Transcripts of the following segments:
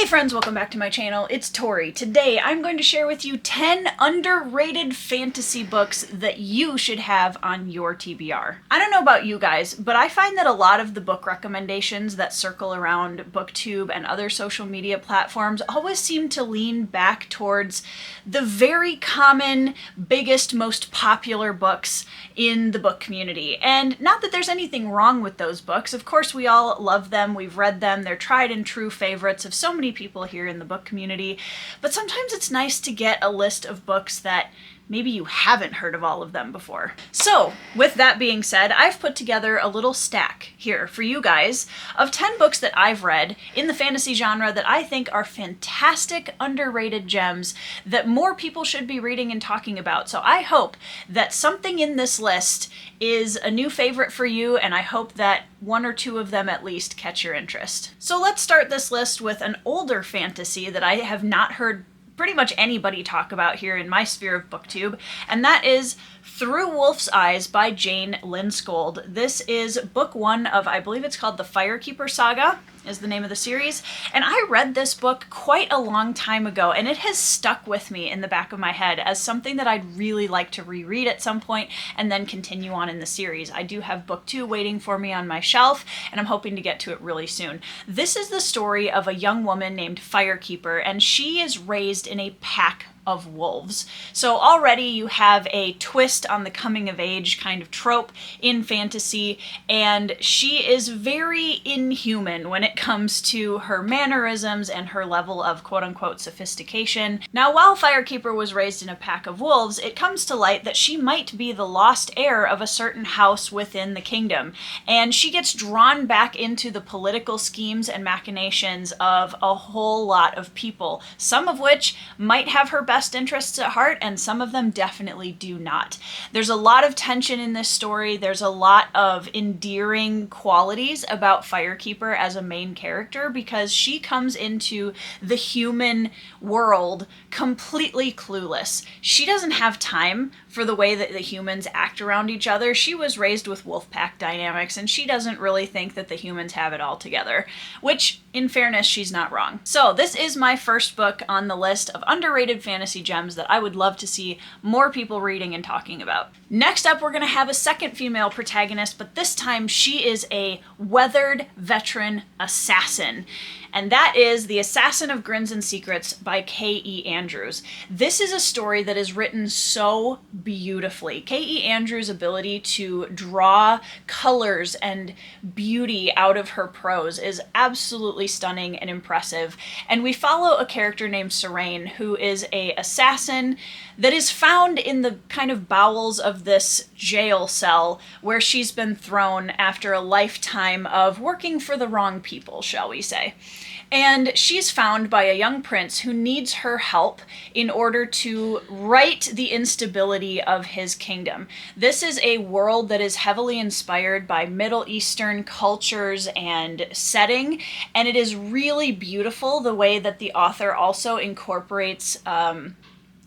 Hey friends, welcome back to my channel. It's Tori. Today I'm going to share with you 10 underrated fantasy books that you should have on your TBR. I don't know about you guys, but I find that a lot of the book recommendations that circle around Booktube and other social media platforms always seem to lean back towards the very common, biggest, most popular books in the book community. And not that there's anything wrong with those books. Of course, we all love them, we've read them, they're tried and true favorites of so many people here in the book community, but sometimes it's nice to get a list of books that maybe you haven't heard of all of them before. So, with that being said, I've put together a little stack here for you guys of 10 books that I've read in the fantasy genre that I think are fantastic, underrated gems that more people should be reading and talking about. So I hope that something in this list is a new favorite for you, and I hope that one or two of them at least catch your interest. So let's start this list with an older fantasy that I have not heard pretty much anybody talk about here in my sphere of Booktube, and that is Through Wolf's Eyes by Jane Lindskold. This is book one of, I believe it's called the Firekeeper Saga, is the name of the series. And I read this book quite a long time ago, and it has stuck with me in the back of my head as something that I'd really like to reread at some point and then continue on in the series. I do have book two waiting for me on my shelf, and I'm hoping to get to it really soon. This is the story of a young woman named Firekeeper, and she is raised in a pack of wolves. So already you have a twist on the coming of age kind of trope in fantasy, and she is very inhuman when it comes to her mannerisms and her level of quote-unquote sophistication. Now, while Firekeeper was raised in a pack of wolves, it comes to light that she might be the lost heir of a certain house within the kingdom, and she gets drawn back into the political schemes and machinations of a whole lot of people, some of which might have her best interests at heart, and some of them definitely do not. There's a lot of tension in this story. There's a lot of endearing qualities about Firekeeper as a main character because she comes into the human world completely clueless. She doesn't have time for the way that the humans act around each other. She was raised with wolf pack dynamics, and she doesn't really think that the humans have it all together, which, in fairness, she's not wrong. So this is my first book on the list of underrated fantasy gems that I would love to see more people reading and talking about. Next up, we're going to have a second female protagonist, but this time she is a weathered veteran assassin. And that is The Assassin of Grins and Secrets by K.E. Andrews. This is a story that is written so beautifully. K.E. Andrews' ability to draw colors and beauty out of her prose is absolutely stunning and impressive. And we follow a character named Serene, who is an assassin that is found in the kind of bowels of this jail cell where she's been thrown after a lifetime of working for the wrong people, shall we say. And she's found by a young prince who needs her help in order to right the instability of his kingdom. This is a world that is heavily inspired by Middle Eastern cultures and setting, and it is really beautiful the way that the author also incorporates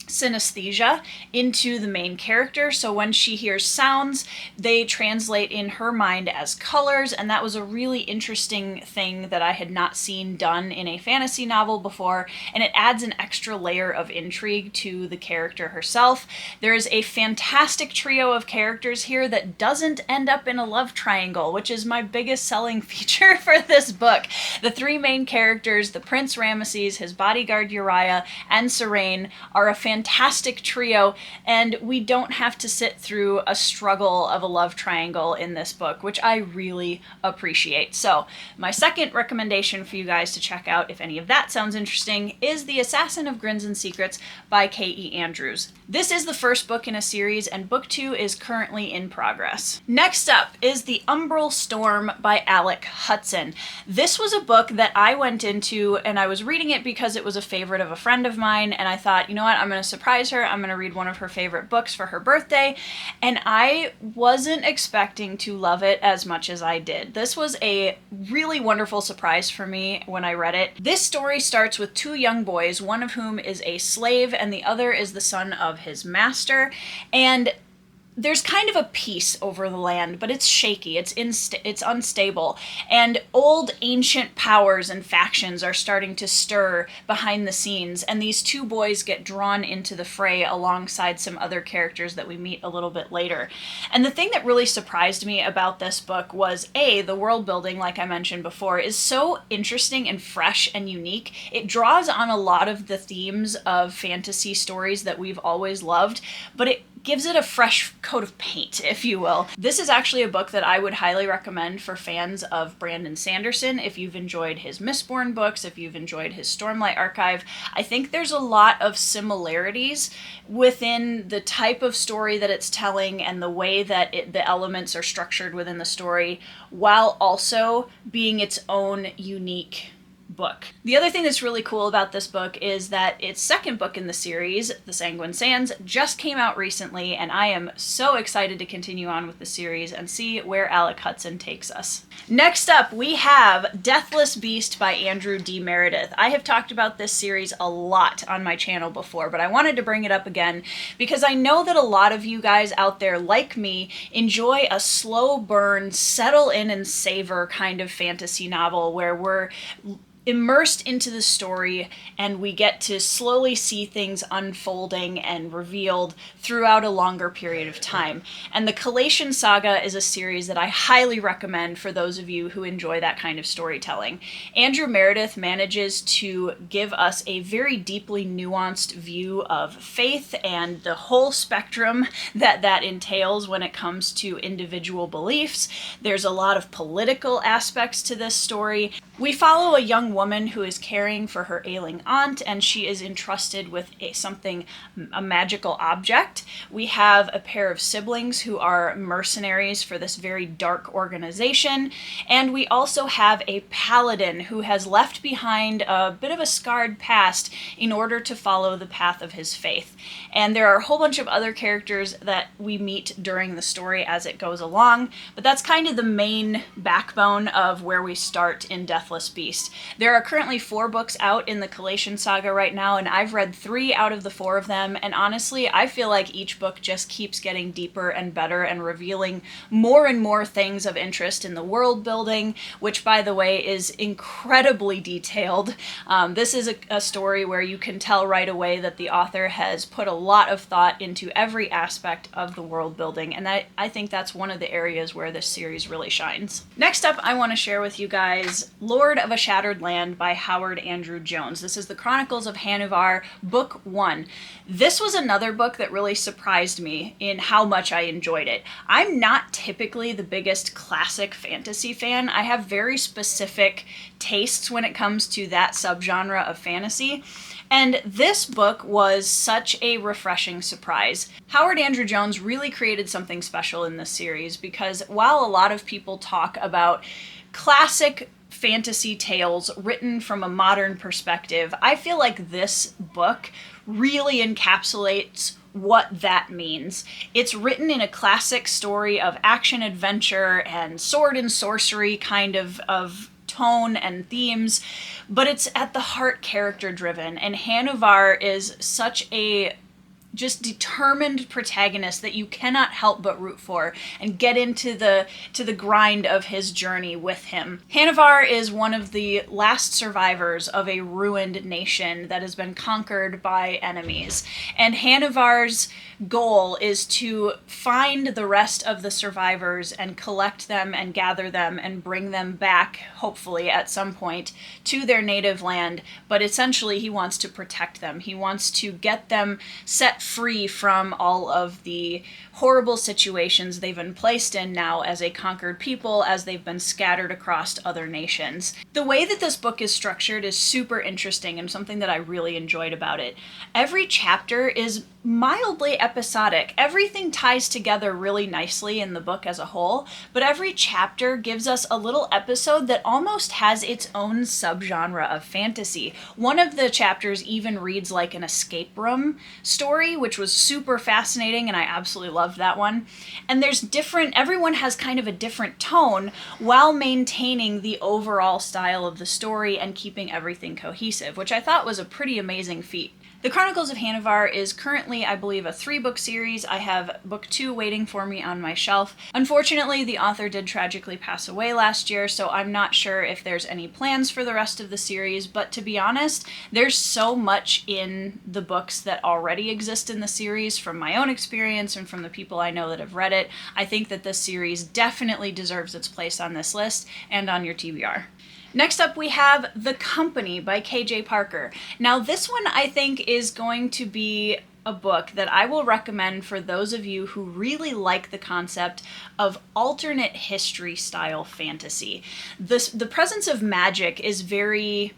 synesthesia into the main character. So when she hears sounds, they translate in her mind as colors, and that was a really interesting thing that I had not seen done in a fantasy novel before, and it adds an extra layer of intrigue to the character herself. There is a fantastic trio of characters here that doesn't end up in a love triangle, which is my biggest selling feature for this book. The three main characters, the Prince Ramesses, his bodyguard Uriah, and Serene, are a fantastic trio, and we don't have to sit through a struggle of a love triangle in this book, which I really appreciate. So my second recommendation for you guys to check out, if any of that sounds interesting, is The Assassin of Grins and Secrets by K.E. Andrews. This is the first book in a series, and book two is currently in progress. Next up is The Umbral Storm by Alec Hutson. This was a book that I went into, and I was reading it because it was a favorite of a friend of mine, and I thought, you know what, I'm going to surprise her. I'm going to read one of her favorite books for her birthday, and I wasn't expecting to love it as much as I did. This was a really wonderful surprise for me when I read it. This story starts with two young boys, one of whom is a slave and the other is the son of his master, and there's kind of a peace over the land, but it's shaky, it's unstable, and old ancient powers and factions are starting to stir behind the scenes, and these two boys get drawn into the fray alongside some other characters that we meet a little bit later. And the thing that really surprised me about this book was, the world building, like I mentioned before, is so interesting and fresh and unique. It draws on a lot of the themes of fantasy stories that we've always loved, but it gives it a fresh coat of paint, if you will. This is actually a book that I would highly recommend for fans of Brandon Sanderson. If you've enjoyed his Mistborn books, if you've enjoyed his Stormlight Archive, I think there's a lot of similarities within the type of story that it's telling and the way that the elements are structured within the story, while also being its own unique book. The other thing that's really cool about this book is that its second book in the series, The Sanguine Sands, just came out recently, and I am so excited to continue on with the series and see where Alec Hutson takes us. Next up, we have Deathless Beast by Andrew D. Meredith. I have talked about this series a lot on my channel before, but I wanted to bring it up again because I know that a lot of you guys out there, like me, enjoy a slow burn, settle in and savor kind of fantasy novel where we're immersed into the story and we get to slowly see things unfolding and revealed throughout a longer period of time. And the Chalion Saga is a series that I highly recommend for those of you who enjoy that kind of storytelling. Andrew Meredith manages to give us a very deeply nuanced view of faith and the whole spectrum that entails when it comes to individual beliefs. There's a lot of political aspects to this story. We follow a young woman who is caring for her ailing aunt, and she is entrusted with a magical object. We have a pair of siblings who are mercenaries for this very dark organization, and we also have a paladin who has left behind a bit of a scarred past in order to follow the path of his faith. And there are a whole bunch of other characters that we meet during the story as it goes along, but that's kind of the main backbone of where we start in Deathless Beast. There are currently 4 books out in the Chalion Saga right now, and I've read 3 out of the 4 of them, and honestly, I feel like each book just keeps getting deeper and better and revealing more and more things of interest in the world building, which, by the way, is incredibly detailed. This is a story where you can tell right away that the author has put a lot of thought into every aspect of the world building, and I think that's one of the areas where this series really shines. Next up, I want to share with you guys Lord of a Shattered Land by Howard Andrew Jones. This is the Chronicles of Hanuvar, Book 1. This was another book that really surprised me in how much I enjoyed it. I'm not typically the biggest classic fantasy fan. I have very specific tastes when it comes to that subgenre of fantasy. And this book was such a refreshing surprise. Howard Andrew Jones really created something special in this series because while a lot of people talk about classic fantasy tales written from a modern perspective, I feel like this book really encapsulates what that means. It's written in a classic story of action adventure and sword and sorcery kind of tone and themes, but it's at the heart character driven, and Hanuvar is such a just determined protagonist that you cannot help but root for and get into the grind of his journey with him. Hanuvar is one of the last survivors of a ruined nation that has been conquered by enemies, and Hanuvar's goal is to find the rest of the survivors and collect them and gather them and bring them back, hopefully at some point, to their native land. But essentially he wants to protect them. He wants to get them set free from all of the horrible situations they've been placed in now as a conquered people, as they've been scattered across other nations. The way that this book is structured is super interesting and something that I really enjoyed about it. Every chapter is mildly episodic. Everything ties together really nicely in the book as a whole, but every chapter gives us a little episode that almost has its own subgenre of fantasy. One of the chapters even reads like an escape room story which was super fascinating, and I absolutely loved that one. And there's everyone has kind of a different tone while maintaining the overall style of the story and keeping everything cohesive, which I thought was a pretty amazing feat. The Chronicles of Hanivar is currently, I believe, a 3-book series. I have book 2 waiting for me on my shelf. Unfortunately, the author did tragically pass away last year, so I'm not sure if there's any plans for the rest of the series, but to be honest, there's so much in the books that already exist in the series from my own experience and from the people I know that have read it. I think that this series definitely deserves its place on this list and on your TBR. Next up, we have The Company by K.J. Parker. Now, this one I think is going to be a book that I will recommend for those of you who really like the concept of alternate history style fantasy. The presence of magic is very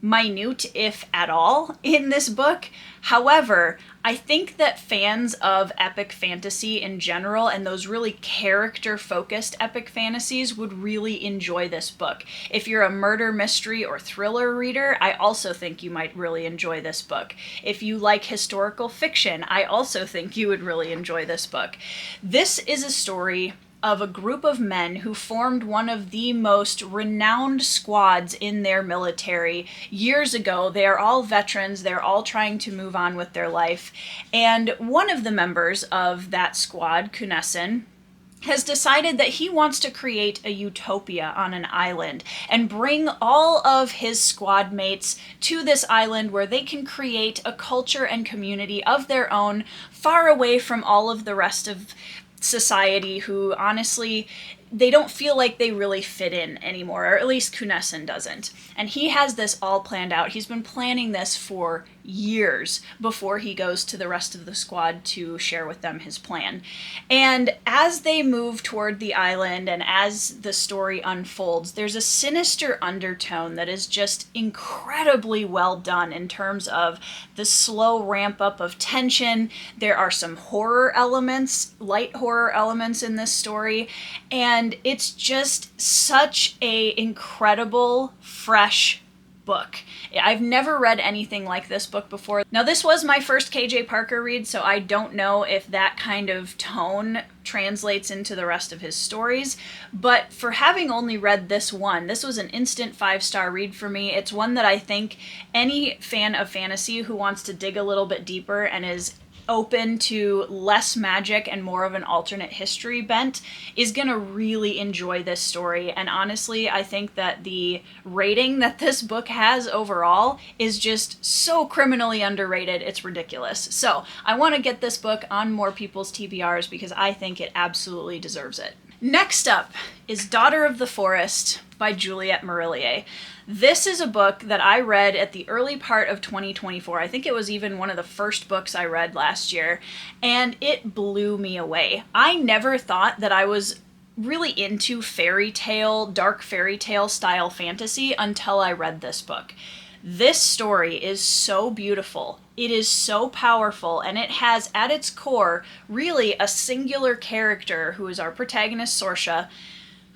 minute, if at all, in this book. However, I think that fans of epic fantasy in general, and those really character-focused epic fantasies, would really enjoy this book. If you're a murder mystery or thriller reader, I also think you might really enjoy this book. If you like historical fiction, I also think you would really enjoy this book. This is a story of a group of men who formed one of the most renowned squads in their military years ago. They are all veterans. They're all trying to move on with their life. And one of the members of that squad, Kunessen, has decided that he wants to create a utopia on an island and bring all of his squad mates to this island where they can create a culture and community of their own, far away from all of the rest of society, who honestly, they don't feel like they really fit in anymore, or at least Kunessen doesn't. And he has this all planned out. He's been planning this for years before he goes to the rest of the squad to share with them his plan. And as they move toward the island and as the story unfolds, there's a sinister undertone that is just incredibly well done in terms of the slow ramp up of tension. There are some horror elements, light horror elements in this story, and it's just such a incredible, fresh book. I've never read anything like this book before. Now, this was my first KJ Parker read, so I don't know if that kind of tone translates into the rest of his stories, but for having only read this one, this was an instant 5-star read for me. It's one that I think any fan of fantasy who wants to dig a little bit deeper and is open to less magic and more of an alternate history bent is going to really enjoy this story. And honestly, I think that the rating that this book has overall is just so criminally underrated, it's ridiculous. So I want to get this book on more people's TBRs because I think it absolutely deserves it. Next up is Daughter of the Forest by Juliet Marillier. This is a book that I read at the early part of 2024. I think it was even one of the first books I read last year, and it blew me away. I never thought that I was really into fairy tale, dark fairy tale style fantasy until I read this book. This story is so beautiful. It is so powerful, and it has at its core really a singular character who is our protagonist, Sorsha,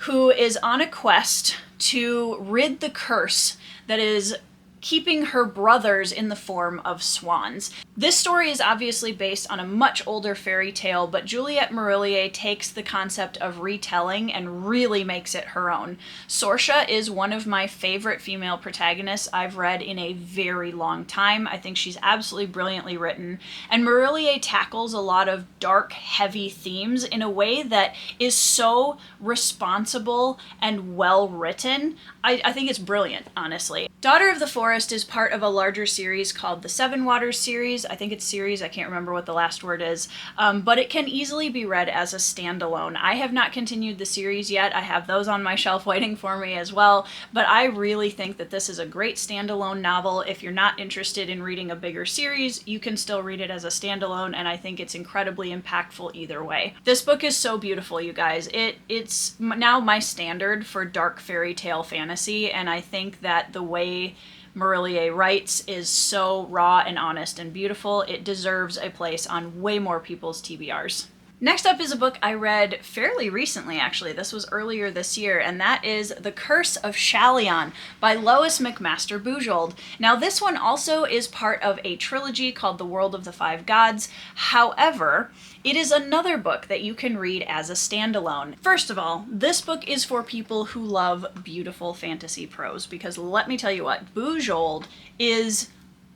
who is on a quest to rid the curse that is keeping her brothers in the form of swans. This story is obviously based on a much older fairy tale, but Juliet Marillier takes the concept of retelling and really makes it her own. Sorsha is one of my favorite female protagonists I've read in a very long time. I think she's absolutely brilliantly written, and Marillier tackles a lot of dark, heavy themes in a way that is so responsible and well written. I think it's brilliant, honestly. Daughter of the Forest is part of a larger series called the Seven Waters series. I think it's series, I can't remember what the last word is, but it can easily be read as a standalone. I have not continued the series yet. I have those on my shelf waiting for me as well, but I really think that this is a great standalone novel. If you're not interested in reading a bigger series, you can still read it as a standalone, and I think it's incredibly impactful either way. This book is so beautiful, you guys. It's now my standard for dark fairy tale fantasy, and I think that the way Marillier writes is so raw and honest and beautiful. It deserves a place on way more people's TBRs. Next up is a book I read fairly recently, actually. This was earlier this year, and that is The Curse of Chalion by Lois McMaster Bujold. Now, this one also is part of a trilogy called The World of the Five Gods. However, it is another book that you can read as a standalone. First of all, this book is for people who love beautiful fantasy prose, because let me tell you what, Bujold is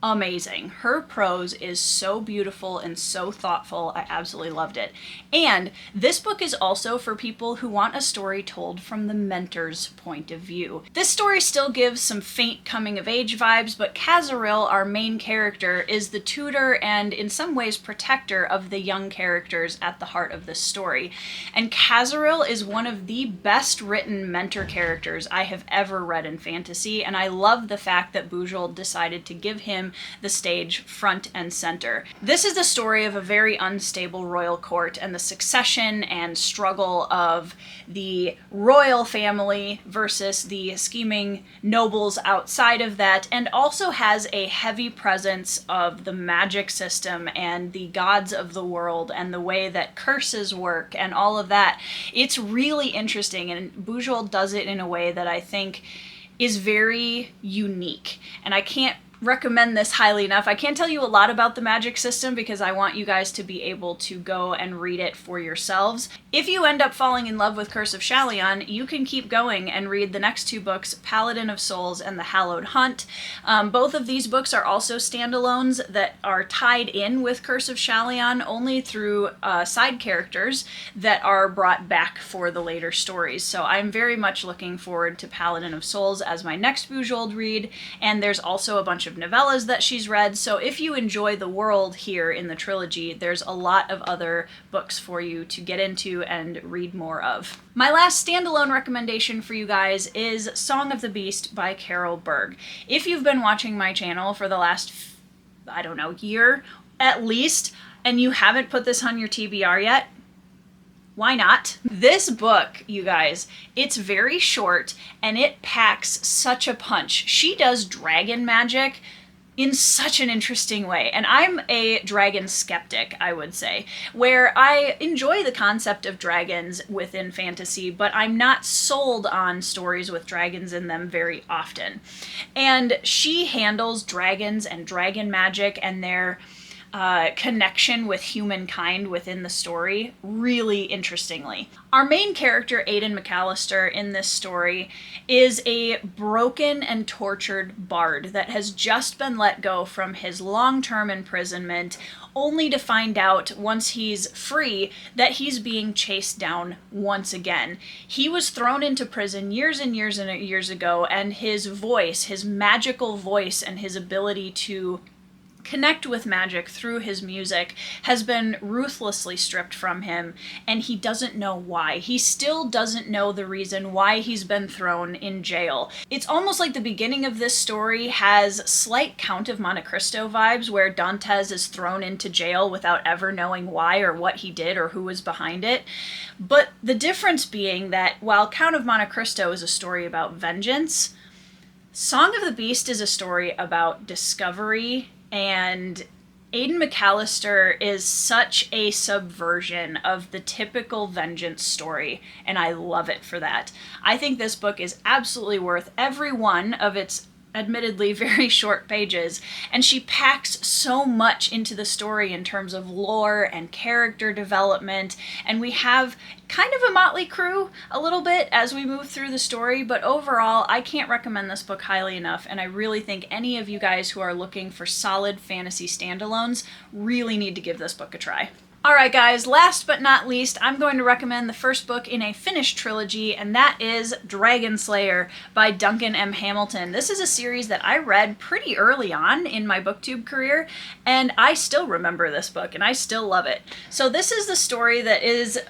amazing. Her prose is so beautiful and so thoughtful. I absolutely loved it. And this book is also for people who want a story told from the mentor's point of view. This story still gives some faint coming-of-age vibes, but Kazaril, our main character, is the tutor and in some ways protector of the young characters at the heart of this story. And Kazaril is one of the best written mentor characters I have ever read in fantasy, and I love the fact that Bujold decided to give him the stage front and center. This is the story of a very unstable royal court and the succession and struggle of the royal family versus the scheming nobles outside of that, and also has a heavy presence of the magic system and the gods of the world and the way that curses work and all of that. It's really interesting, and Bujold does it in a way that I think is very unique, and I can't recommend this highly enough. I can't tell you a lot about the magic system because I want you guys to be able to go and read it for yourselves. If you end up falling in love with Curse of Chalion, you can keep going and read the next two books, Paladin of Souls and The Hallowed Hunt. Both of these books are also standalones that are tied in with Curse of Chalion only through side characters that are brought back for the later stories. So I'm very much looking forward to Paladin of Souls as my next Bujold read, and there's also a bunch of novellas that she's read, so if you enjoy the world here in the trilogy, there's a lot of other books for you to get into and read more of. My last standalone recommendation for you guys is Song of the Beast by Carol Berg. If you've been watching my channel for the last, I don't know, year at least, and you haven't put this on your TBR yet, why not? This book, you guys, it's very short and it packs such a punch. She does dragon magic in such an interesting way. And I'm a dragon skeptic, I would say, where I enjoy the concept of dragons within fantasy, but I'm not sold on stories with dragons in them very often. And she handles dragons and dragon magic and their connection with humankind within the story really interestingly. Our main character, Aidan McMaster, in this story is a broken and tortured bard that has just been let go from his long-term imprisonment, only to find out once he's free that he's being chased down once again. He was thrown into prison years and years and years ago, and his voice, his magical voice, and his ability to connect with magic through his music has been ruthlessly stripped from him, and he doesn't know why. He still doesn't know the reason why he's been thrown in jail. It's almost like the beginning of this story has slight Count of Monte Cristo vibes, where Dantes is thrown into jail without ever knowing why or what he did or who was behind it. But the difference being that while Count of Monte Cristo is a story about vengeance, Song of the Beast is a story about discovery. And Aidan McMaster is such a subversion of the typical vengeance story, and I love it for that. I think this book is absolutely worth every one of its admittedly very short pages, and she packs so much into the story in terms of lore and character development, and we have kind of a motley crew a little bit as we move through the story, but overall I can't recommend this book highly enough, and I really think any of you guys who are looking for solid fantasy standalones really need to give this book a try. Alright guys, last but not least, I'm going to recommend the first book in a finished trilogy, and that is Dragonslayer by Duncan M. Hamilton. This is a series that I read pretty early on in my Booktube career, and I still remember this book, and I still love it. So this is the story that is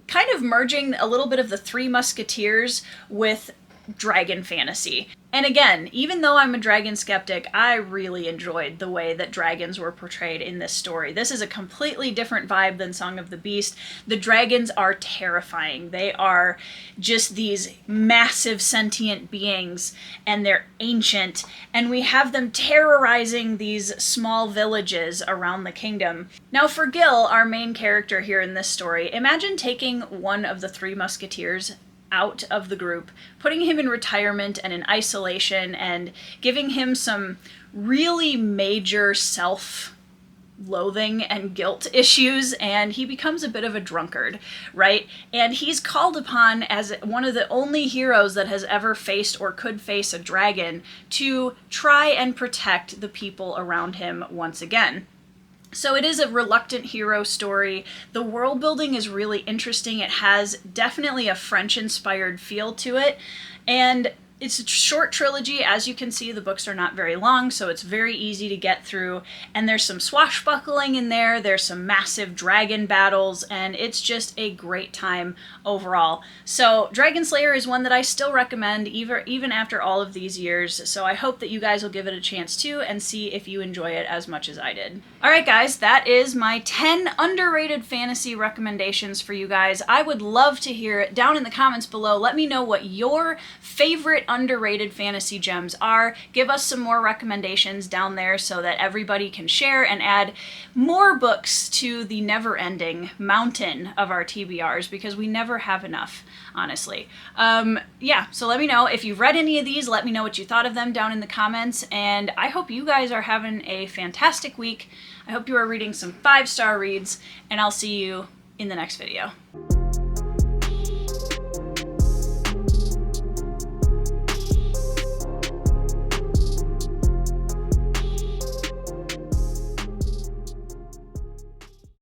kind of merging a little bit of the Three Musketeers with dragon fantasy. And again, even though I'm a dragon skeptic, I really enjoyed the way that dragons were portrayed in this story. This is a completely different vibe than Song of the Beast. The dragons are terrifying. They are just these massive sentient beings, and they're ancient, and we have them terrorizing these small villages around the kingdom. Now for Gil, our main character here in this story, imagine taking one of the Three Musketeers out of the group, putting him in retirement and in isolation, and giving him some really major self-loathing and guilt issues, and he becomes a bit of a drunkard, right? And he's called upon as one of the only heroes that has ever faced or could face a dragon to try and protect the people around him once again. So it is a reluctant hero story. The world building is really interesting. It has definitely a French-inspired feel to it. And it's a short trilogy. As you can see, the books are not very long, so it's very easy to get through. And there's some swashbuckling in there. There's some massive dragon battles, and it's just a great time overall. So Dragonslayer is one that I still recommend, even after all of these years. So I hope that you guys will give it a chance too and see if you enjoy it as much as I did. All right, guys, that is my 10 underrated fantasy recommendations for you guys. I would love to hear it down in the comments below. Let me know what your favorite underrated fantasy gems are. Give us some more recommendations down there so that everybody can share and add more books to the never-ending mountain of our TBRs, because we never have enough, honestly. Yeah, so let me know if you've read any of these. Let me know what you thought of them down in the comments, and I hope you guys are having a fantastic week. I hope you are reading some 5-star reads, and I'll see you in the next video.